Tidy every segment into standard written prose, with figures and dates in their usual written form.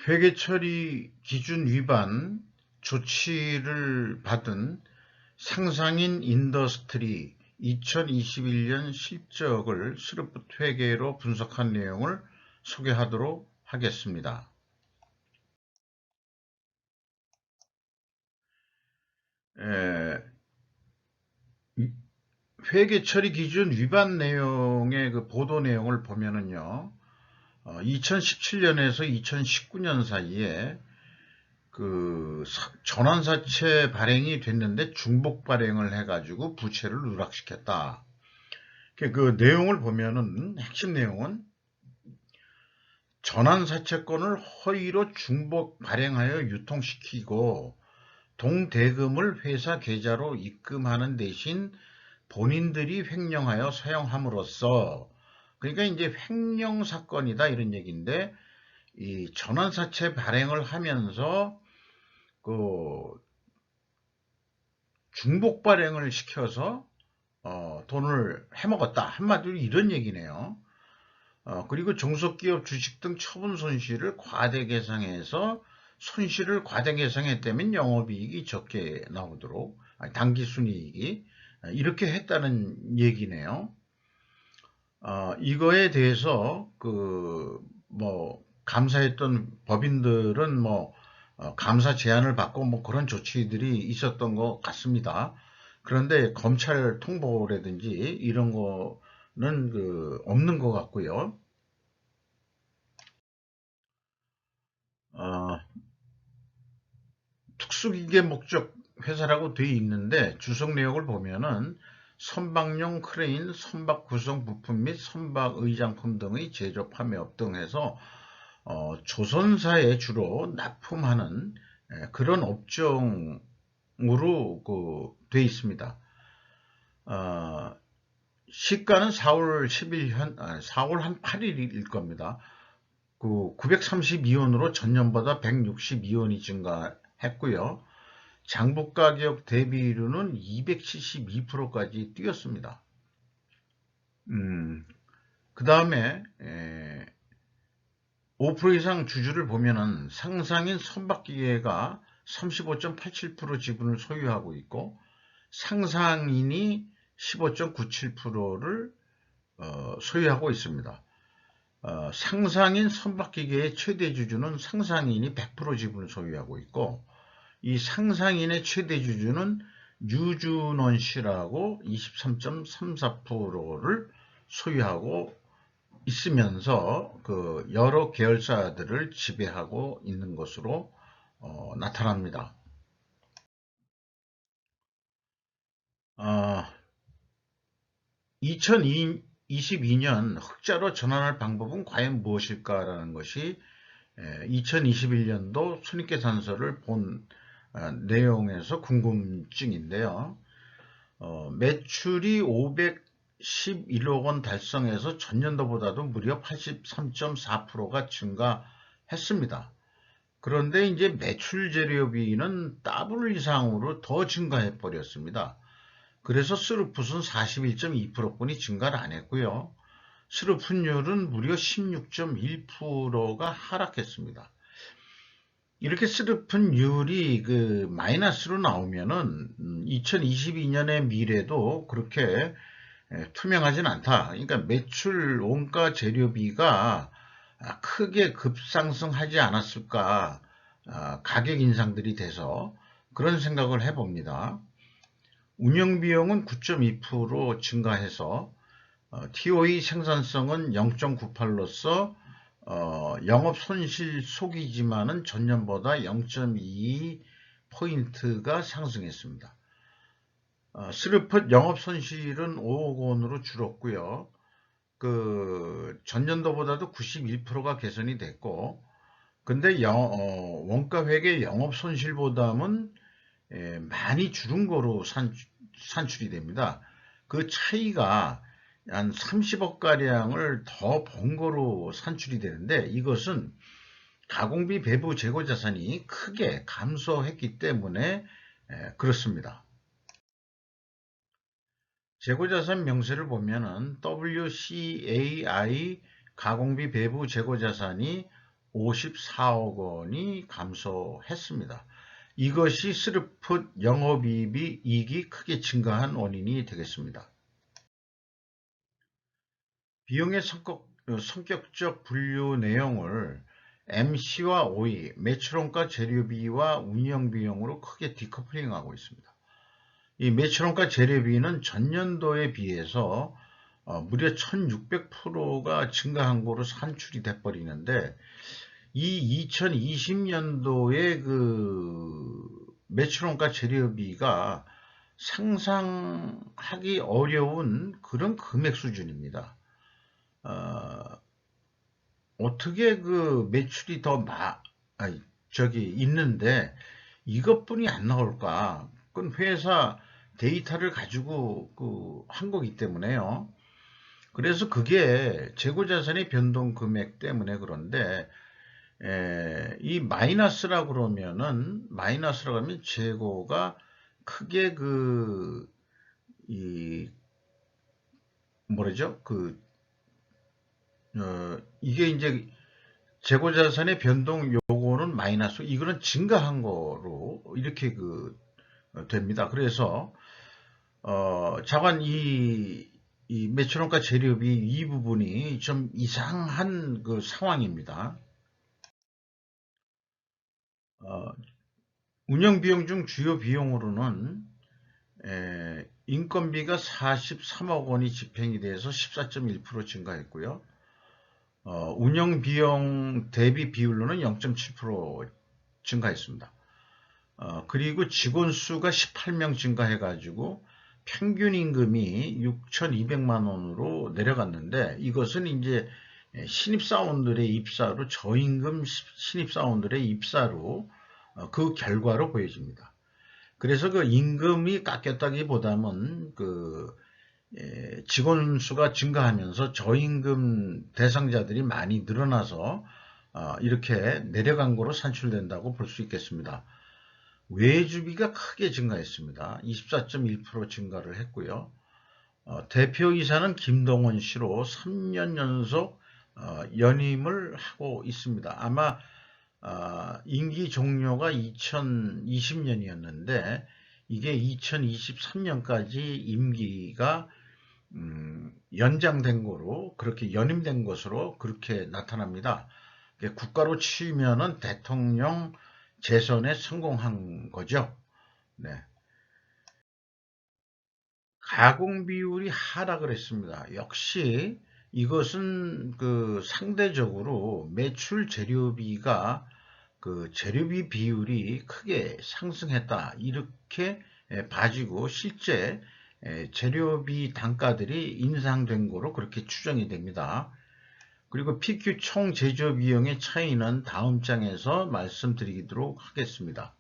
회계 처리 기준 위반 조치를 받은 상상인 인더스트리 2021년 실적을 스루풋 회계로 분석한 내용을 소개하도록 하겠습니다. 회계 처리 기준 위반 내용의 그 보도 내용을 보면은요, 2017년에서 2019년 사이에 그 전환사채 발행이 됐는데 중복 발행을 해가지고 부채를 누락시켰다. 그 내용을 보면은 핵심 내용은 전환사채권을 허위로 중복 발행하여 유통시키고 동대금을 회사 계좌로 입금하는 대신 본인들이 횡령하여 사용함으로써, 그러니까 이제 횡령 사건이다 이런 얘기인데, 이 전환사채 발행을 하면서 그 중복 발행을 시켜서 돈을 해먹었다. 한마디로 이런 얘기네요. 그리고 종속기업 주식 등 처분 손실을 과대 계상해서 손실을 과대 계상했다면 영업이익이 적게 나오도록, 당기순이익이 이렇게 했다는 얘기네요. 이거에 대해서 감사했던 법인들은 감사 제안을 받고 그런 조치들이 있었던 것 같습니다. 그런데 검찰 통보라든지 이런 거는 없는 것 같고요. 어, 특수기계 목적 회사라고 되어 있는데 주석 내역을 보면은 선박용 크레인, 선박 구성 부품 및 선박 의장품 등의 제조 판매업 등 해서 조선사에 주로 납품하는 그런 업종으로 되어 있습니다. 시가는 4월 10일 4월 한 8일일 겁니다. 932원으로 전년보다 162원이 증가했고요. 장부 가격 대비율은 272%까지 뛰었습니다. 그 다음에 5% 이상 주주를 보면은 상상인 선박기계가 35.87% 지분을 소유하고 있고 상상인이 15.97%를 소유하고 있습니다. 상상인 선박기계의 최대 주주는 상상인이 100% 지분을 소유하고 있고 이 상상인의 최대 주주는 유준원 씨라고 23.34%를 소유하고 있으면서 여러 계열사들을 지배하고 있는 것으로 나타납니다. 2022년 흑자로 전환할 방법은 과연 무엇일까라는 것이 2021년도 손익계산서를 본 내용에서 궁금증인데요. 매출이 511억 원 달성해서 전년도보다도 무려 83.4%가 증가했습니다. 그런데 이제 매출 재료비는 더블 이상으로 더 증가해 버렸습니다. 그래서 스루풋은 41.2%뿐이 증가를 안 했고요. 스루풋률은 무려 16.1%가 하락했습니다. 이렇게 스루풋률이 마이너스로 나오면은 2022년의 미래도 그렇게 투명하진 않다. 그러니까 매출 원가 재료비가 크게 급상승하지 않았을까, 가격 인상들이 돼서 그런 생각을 해봅니다. 운영비용은 9.2% 증가해서 TOE 생산성은 0.98로서 영업 손실 속이지만은 전년보다 0.22포인트가 상승했습니다. 스루풋 영업 손실은 5억 원으로 줄었고요. 전년도보다도 91%가 개선이 됐고, 근데 원가 회계 영업 손실보다는 많이 줄은 거로 산출이 됩니다. 그 차이가 한 30억 가량을 더 번 거로 산출이 되는데 이것은 가공비 배부 재고 자산이 크게 감소했기 때문에 그렇습니다. 재고자산 명세를 보면은 WCAI 가공비 배부 재고자산이 54억 원이 감소했습니다. 이것이 스루풋 영업이익이 크게 증가한 원인이 되겠습니다. 비용의 성격적 분류 내용을 MC와 OE, 매출원가 재료비와 운영비용으로 크게 디커플링하고 있습니다. 이 매출원가 재료비는 전년도에 비해서 무려 1600%가 증가한 거로 산출이 돼버리는데, 이 2020년도에 그 매출원가 재료비가 상상하기 어려운 그런 금액 수준입니다. 어떻게 그 매출이 더 있는데 이것뿐이 안 나올까? 그건 회사 데이터를 가지고 한 거기 때문에요. 그래서 그게 재고자산의 변동 금액 때문에 그런데, 이 마이너스라고 그러면은, 마이너스라고 하면 재고가 크게 뭐라죠? 이게 이제 재고자산의 변동 요거는 마이너스, 이거는 증가한 거로 이렇게 됩니다. 그래서, 자관 이 매출원가 재료비 이 부분이 좀 이상한 그 상황입니다. 운영비용 중 주요 비용으로는 인건비가 43억 원이 집행이 돼서 14.1% 증가했고요. 운영비용 대비 비율로는 0.7% 증가했습니다. 그리고 직원 수가 18명 증가해가지고 평균 임금이 6,200만 원으로 내려갔는데, 이것은 이제 신입사원들의 입사로, 저임금 신입사원들의 입사로 그 결과로 보여집니다. 그래서 그 임금이 깎였다기보다는 직원 수가 증가하면서 저임금 대상자들이 많이 늘어나서 이렇게 내려간 거로 산출된다고 볼 수 있겠습니다. 외주비가 크게 증가했습니다. 24.1% 증가를 했고요. 대표이사는 김동원 씨로 3년 연속 연임을 하고 있습니다. 아마 임기 종료가 2020년이었는데 이게 2023년까지 임기가 연장된 거로, 그렇게 연임된 것으로 그렇게 나타납니다. 국가로 치면은 대통령 재선에 성공한 거죠. 네. 가공 비율이 하락을 했습니다. 역시 이것은 상대적으로 매출 재료비가 재료비 비율이 크게 상승했다, 이렇게 봐지고 실제 재료비 단가들이 인상된 거로 그렇게 추정이 됩니다. 그리고 PQ 총 제조 비용의 차이는 다음 장에서 말씀드리도록 하겠습니다.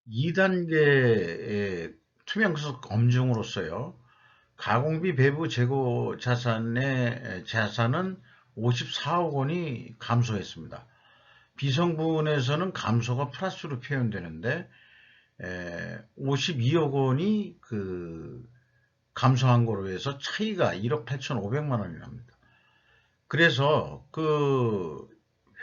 2단계의 투명성 검증으로서요, 가공비 배부 재고 자산의 자산은 54억 원이 감소했습니다. 비성분에서는 감소가 플러스로 표현되는데 52억 원이 감소한 거로 해서 차이가 1억 8,500만 원이 납니다. 그래서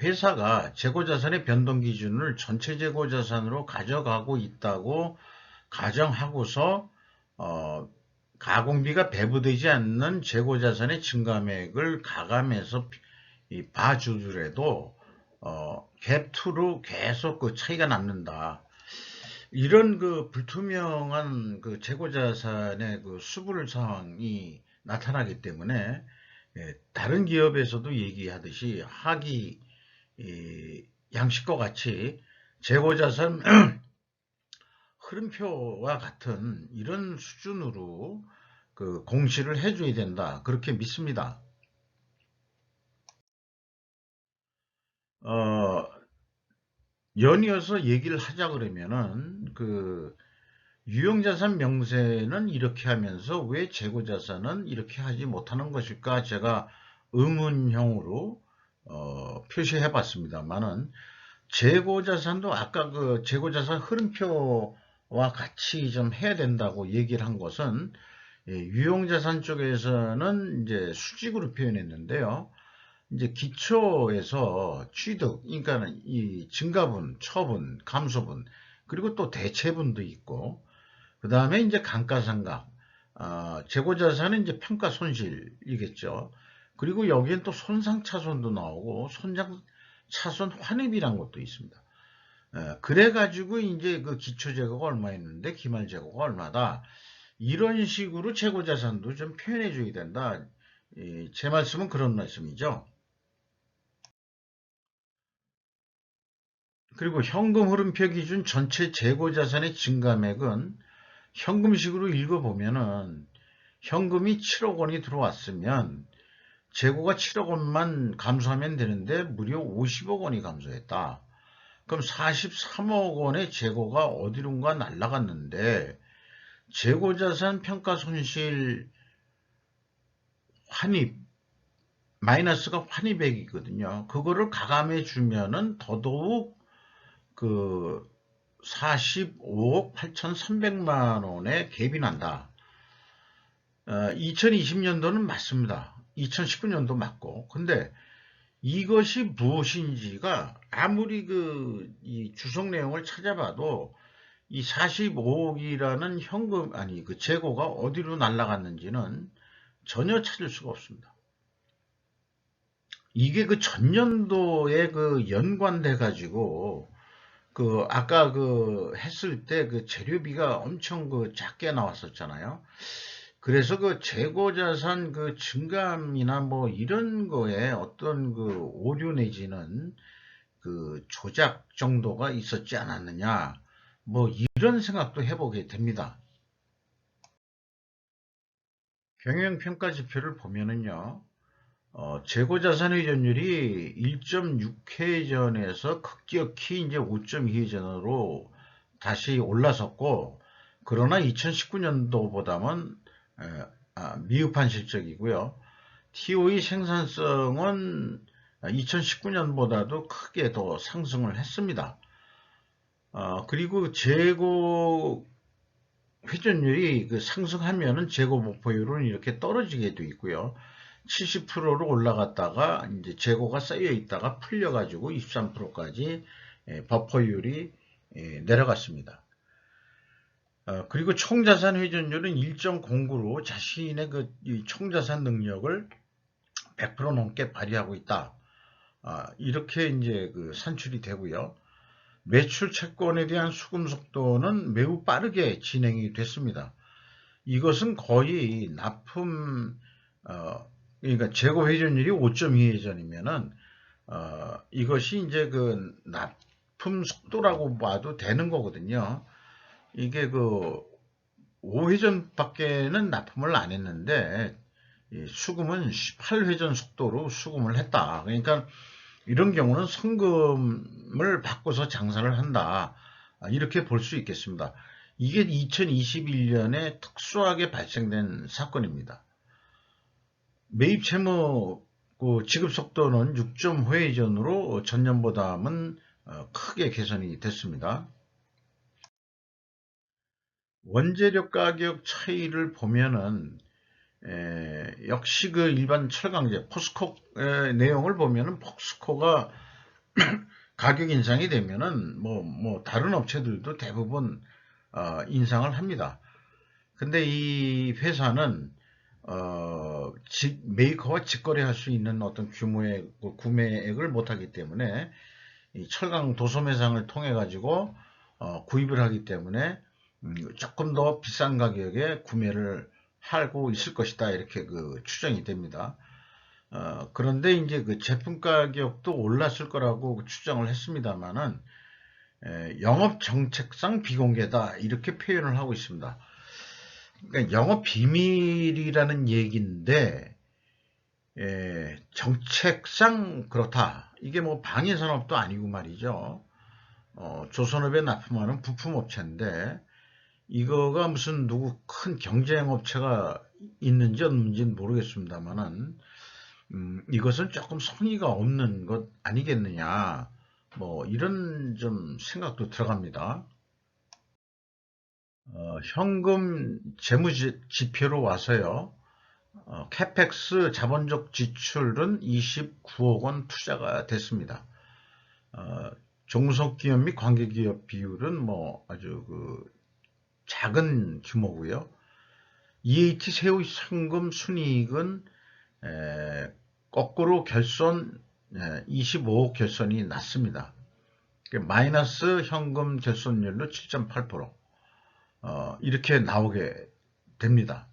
회사가 재고자산의 변동 기준을 전체 재고자산으로 가져가고 있다고 가정하고서 가공비가 배부되지 않는 재고자산의 증가액을 가감해서 봐주더라도 갭2로 계속 차이가 남는다. 이런 불투명한 재고자산의 수불 상황이 나타나기 때문에 다른 기업에서도 얘기하듯이 하기 양식과 같이 재고자산 흐름표와 같은 이런 수준으로 공시를 해줘야 된다, 그렇게 믿습니다. 연이어서 얘기를 하자 그러면은 유형자산 명세는 이렇게 하면서 왜 재고자산은 이렇게 하지 못하는 것일까, 제가 의문형으로 표시해 봤습니다만은, 재고자산도 아까 재고자산 흐름표와 같이 좀 해야 된다고 얘기를 한 것은, 유형자산 쪽에서는 이제 수직으로 표현했는데요. 이제 기초에서 취득, 그러니까 이 증가분, 처분, 감소분, 그리고 또 대체분도 있고, 그 다음에 이제 감가상각, 재고자산은 이제 평가손실이겠죠. 그리고 여기엔 또 손상차손도 나오고, 손상차손 환입이란 것도 있습니다. 그래가지고 이제 그 기초재고가 얼마 있는데 기말재고가 얼마다. 이런 식으로 재고자산도 좀 표현해 줘야 된다. 제 말씀은 그런 말씀이죠. 그리고 현금 흐름표 기준 전체 재고자산의 증감액은 현금식으로 읽어보면은 현금이 7억 원이 들어왔으면 재고가 7억 원만 감소하면 되는데 무려 50억 원이 감소했다. 그럼 43억 원의 재고가 어디론가 날라갔는데 재고자산 평가손실 환입 마이너스가 환입액이거든요. 그거를 가감해 주면은 더더욱 그 45억 8,300만 원의 갭이 난다. 2020년도는 맞습니다. 2019년도 맞고. 근데 이것이 무엇인지가 아무리 이 주석 내용을 찾아봐도 이 45억이라는 현금, 아니, 그 재고가 어디로 날아갔는지는 전혀 찾을 수가 없습니다. 이게 그 전년도에 그 연관돼 가지고 그 아까 그 했을 때 그 재료비가 엄청 그 작게 나왔었잖아요. 그래서 그 재고자산 그 증감이나 뭐 이런 거에 어떤 그 오류 내지는 그 조작 정도가 있었지 않았느냐, 뭐 이런 생각도 해보게 됩니다. 경영평가지표를 보면은요, 재고자산 회전율이 1.6회전에서 급격히 이제 5.2회전으로 다시 올라섰고, 그러나 2019년도보다는 미흡한 실적이고요. TOE 생산성은 2019년보다도 크게 더 상승을 했습니다. 그리고 재고 회전율이 그 상승하면은 재고 목표율은 이렇게 떨어지게 돼 있고요. 70%로 올라갔다가 이제 재고가 쌓여 있다가 풀려가지고 23%까지 버퍼율이 내려갔습니다. 그리고 총자산 회전율은 1.09로 자신의 그 총자산 능력을 100% 넘게 발휘하고 있다. 이렇게 이제 그 산출이 되고요. 매출 채권에 대한 수금 속도는 매우 빠르게 진행이 됐습니다. 이것은 거의 납품, 그러니까 재고 회전율이 5.2회전이면은, 이것이 이제 그 납품 속도라고 봐도 되는 거거든요. 이게 그 5회전밖에는 납품을 안 했는데, 수금은 18회전 속도로 수금을 했다. 그러니까 이런 경우는 성금을 받고서 장사를 한다. 이렇게 볼 수 있겠습니다. 이게 2021년에 특수하게 발생된 사건입니다. 매입 채무 지급 속도는 6.5회전으로 전년보다는 크게 개선이 됐습니다. 원재료 가격 차이를 보면은 역시 그 일반 철강제 포스코 내용을 보면은 포스코가 가격 인상이 되면은 뭐 다른 업체들도 대부분 인상을 합니다. 근데 이 회사는 메이커와 직거래할 수 있는 어떤 규모의 구매액을 못하기 때문에 이 철강 도소매상을 통해 가지고 구입을 하기 때문에 조금 더 비싼 가격에 구매를 하고 있을 것이다, 이렇게 그 추정이 됩니다. 그런데 이제 그 제품 가격도 올랐을 거라고 추정을 했습니다만은 영업 정책상 비공개다, 이렇게 표현을 하고 있습니다. 그러니까 영업 비밀이라는 얘기인데 정책상 그렇다. 이게 뭐 방해산업도 아니고 말이죠. 조선업에 납품하는 부품업체인데 이거가 무슨 누구 큰 경쟁업체가 있는지 없는지는 모르겠습니다만은 이것은 조금 성의가 없는 것 아니겠느냐, 뭐 이런 좀 생각도 들어갑니다. 현금 재무지표로 와서요. 캐펙스 자본적 지출은 29억 원 투자가 됐습니다. 종속기업 및 관계기업 비율은 뭐 아주 작은 규모고요. EAT 세후 현금 순이익은 거꾸로 결손 25억 결손이 났습니다. 마이너스 현금 결손율로 7.8%, 이렇게 나오게 됩니다.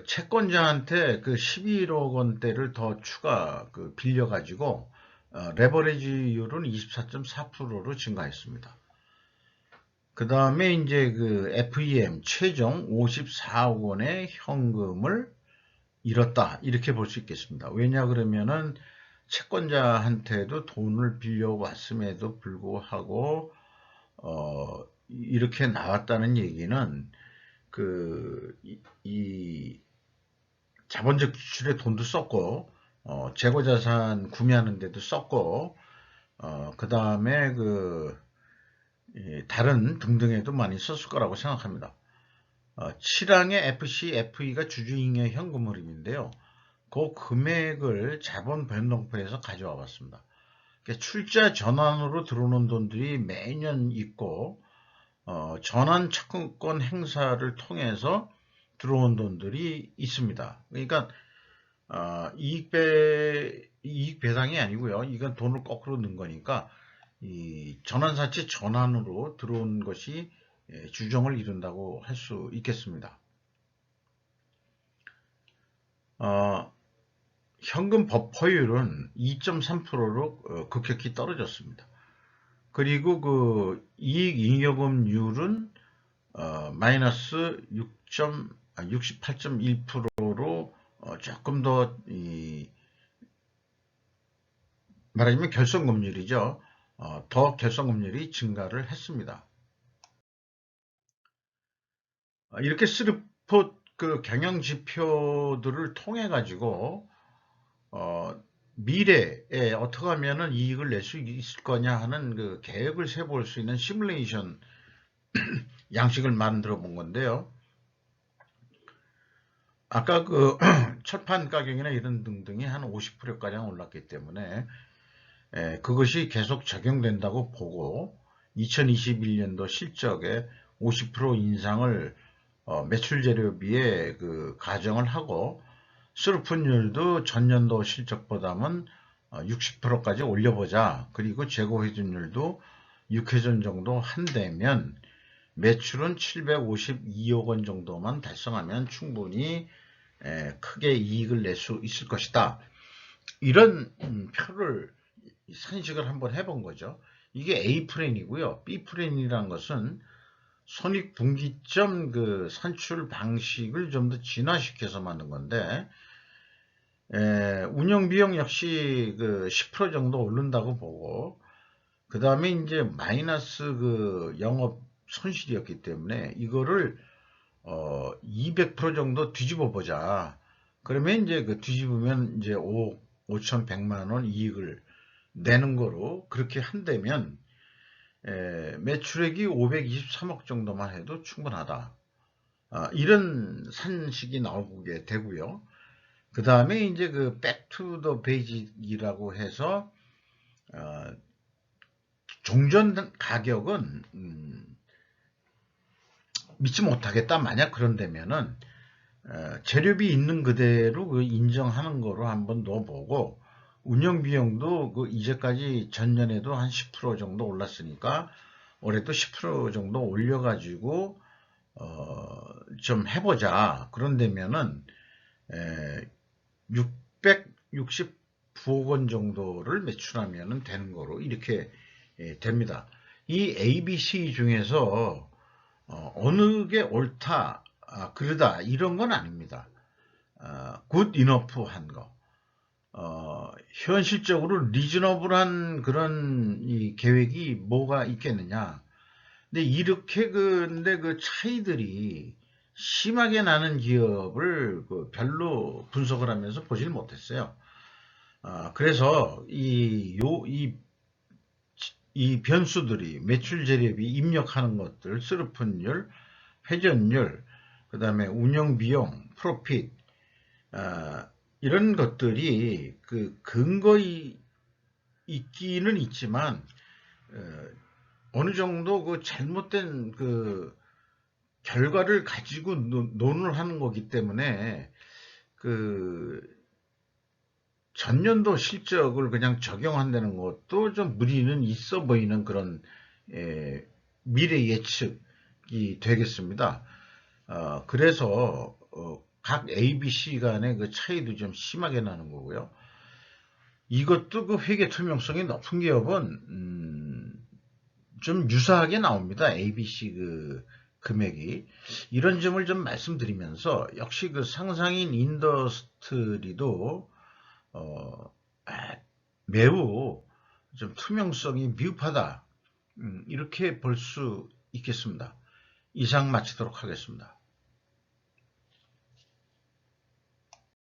채권자한테 11억 원대를 더 추가 빌려가지고 레버리지율은 24.4%로 증가했습니다. 그 다음에 이제 FEM 최종 54억 원의 현금을 잃었다, 이렇게 볼 수 있겠습니다. 왜냐 그러면은 채권자한테도 돈을 빌려왔음에도 불구하고 이렇게 나왔다는 얘기는 이 자본적 지출에 돈도 썼고 재고자산 구매하는 데도 썼고 그 다음에 다른 등등에도 많이 썼을 거라고 생각합니다. 7항의 FC, FE가 주주잉여 현금 흐름인데요. 그 금액을 자본 변동표에서 가져와 봤습니다. 그러니까 출자 전환으로 들어오는 돈들이 매년 있고 전환 채권권 행사를 통해서 들어온 돈들이 있습니다. 그러니까 이익 배당이 아니고요. 이건 돈을 거꾸로 넣은 거니까 이 전환사채 전환으로 들어온 것이 주정을 이룬다고 할 수 있겠습니다. 현금 버퍼율은 2.3%로 급격히 떨어졌습니다. 그리고 이익잉여금률은 마이너스 68.1%로 조금 더 말하자면 결손금률이죠. 더 결손금률이 증가를 했습니다. 이렇게 스리폿 경영지표들을 통해 가지고 미래에 어떻게 하면은 이익을 낼 수 있을 거냐 하는 계획을 세볼 수 있는 시뮬레이션 양식을 만들어 본 건데요. 아까 철판 가격이나 이런 등등이 한 50%가량 올랐기 때문에 그것이 계속 적용된다고 보고 2021년도 실적에 50% 인상을 매출 재료비에 가정을 하고 수르푼율도 전년도 실적보다는 60%까지 올려보자. 그리고 재고 회전율도 6회전 정도 한다면 매출은 752억 원 정도만 달성하면 충분히 크게 이익을 낼 수 있을 것이다. 이런 표를 산식을 한번 해본 거죠. 이게 A 플랜이고요. B 플랜이라는 것은 손익분기점 산출 방식을 좀 더 진화시켜서 만든 건데 운영비용 역시 10% 정도 오른다고 보고 그 다음에 이제 마이너스 영업 손실이었기 때문에 이거를 200% 정도 뒤집어 보자. 그러면 이제 뒤집으면 이제 5,100만 원 이익을 내는 거로 그렇게 한다면 매출액이 523억 정도만 해도 충분하다. 이런 산식이 나오게 되고요. 그 다음에 이제 back to the basic이라고 해서 종전 가격은 믿지 못하겠다. 만약 그런다면은 재료비 있는 그대로 인정하는 거로 한번 넣어보고 운영비용도 이제까지 전년에도 한 10% 정도 올랐으니까 올해도 10% 정도 올려가지고 좀 해보자. 그런다면은 669억 원 정도를 매출하면 되는 거로 이렇게 됩니다. 이 ABC 중에서 어느 게 옳다, 그러다 이런 건 아닙니다. 굿 이너프 한 거. 현실적으로 리즈너블한 그런 이 계획이 뭐가 있겠느냐. 근데 이렇게 근데 차이들이 심하게 나는 기업을 별로 분석을 하면서 보질 못했어요. 그래서 이 변수들이 매출 재료비 입력하는 것들, 스르픈율, 회전율, 그 다음에 운영비용, 프로핏, 이런 것들이 그 근거이 있기는 있지만 어느 정도 그 잘못된 그 결과를 가지고 논을 하는 거기 때문에 그 전년도 실적을 그냥 적용한다는 것도 좀 무리는 있어 보이는 그런 미래 예측이 되겠습니다. 그래서 각 A, B, C 간의 그 차이도 좀 심하게 나는 거고요. 이것도 그 회계 투명성이 높은 기업은 좀 유사하게 나옵니다. A, B, C 그 금액이. 이런 점을 좀 말씀드리면서 역시 그 상상인 인더스트리도 매우 좀 투명성이 미흡하다. 이렇게 볼 수 있겠습니다. 이상 마치도록 하겠습니다.